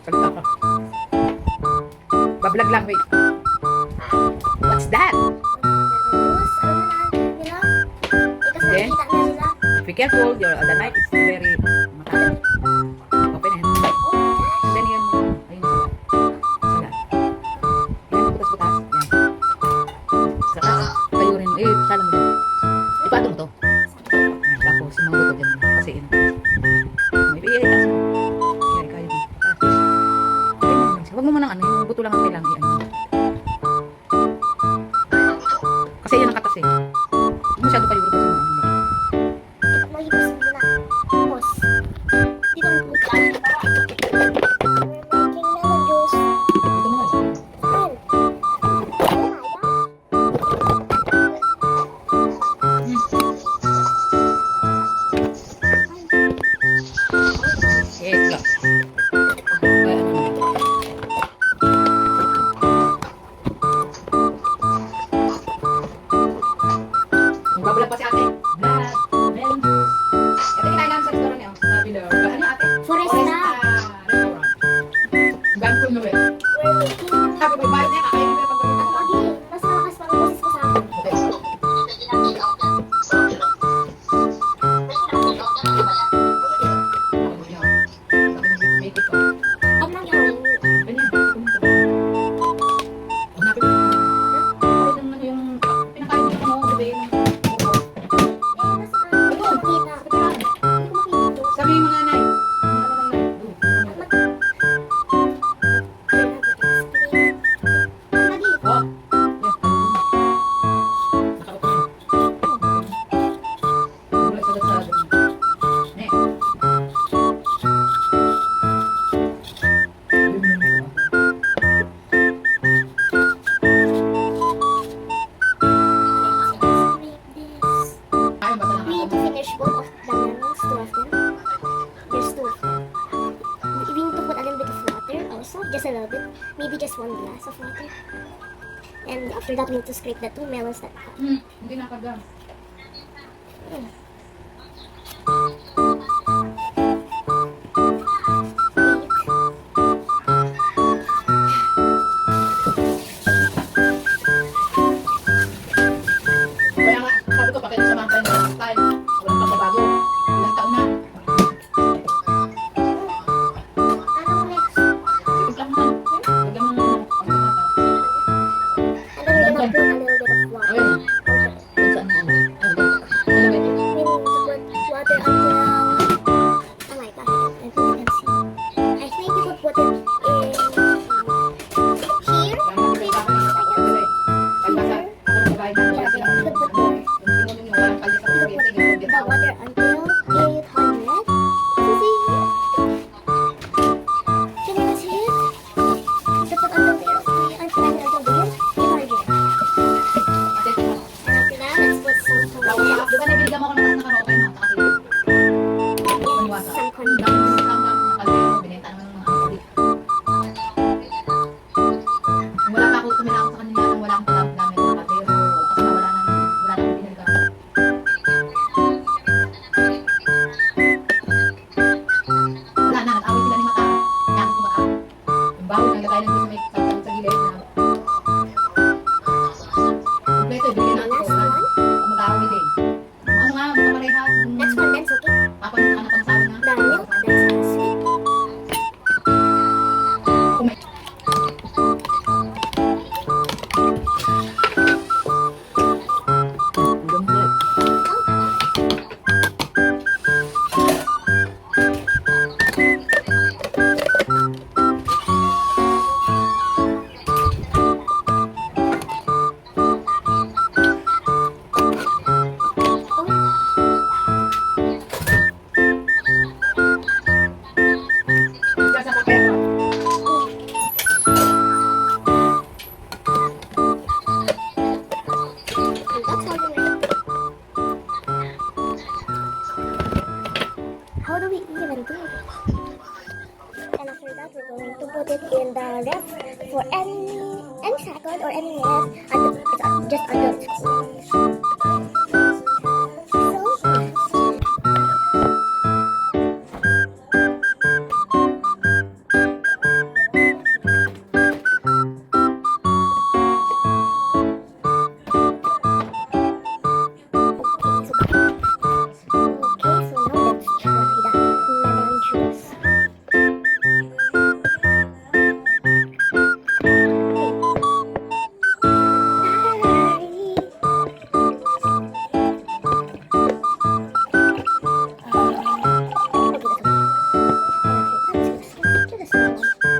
Salita ka. Bablog lang, wait. What's that? Then, be careful, the light is very matagal. Open na yan. And then yan mo. Ayun sila. Yan, butas-butas. Yan. Saka, kayo rin. Salang mo. Ipatong mo to. Yan, tapos, yung mga buto dyan. Kasi yun. May iitas mo. Yan, kayo mo. Huwag mo muna yung buto lang ang kailangan. Kasi yan ang katas eh. Masyado kayo buto sa mga. Babalap pa si ate. Black, lemon juice. Ito kinain namin sa restaurant niya. Sabi daw. Ano ate? Foresta. Restaurant. Gano'n ko nung sabi ko, bayad niya. Kakain niya pag gano'n. Lagi, mas malakas pang boses ko sa akin. Ang nangyari, we need to finish both of the lemons, two of them. There's two of them. We need to put a little bit of water also, just a little bit. Maybe just 1 glass of water. And after that, we need to scrape the 2 melons that have. Hindi nakagang. Kaya nga, sabi ko, bakit samahan tayo ng style? Walang pagbabago. Ilang taon na. Anong next? Sige lang na. Huwag lang na. And then we're gonna put a little bit of water. Ayun. Kung saan na. We need to put water until, oh my gosh, I think you can see. I think you could put it in here. You could put the water until 800. See? Can you see it? So put until there, until there, 800. And after that, let's put some condensed. Di ba nabiligan mo ako ng taas na karaoke na? Some condensed. Wala pa ako tumila ako sa kanila nang wala akong palang gamit ng patero. Kasi wala nang pinagawa. Wala na, nag-away sila ni Mata. Kaya si Mata. Yung baho nang lagay lang doon sa may sa gilid na. Kompleto, ibigay na ako. Mag-away din. Ano nga, magkaparehas. That's condensed, okay? Ako yung anak ng sawa na. The milk, that's sweet. How do we even do it? And after that, we're going to put it in the ref for any second or any minute until it's just until it's cool. So, one.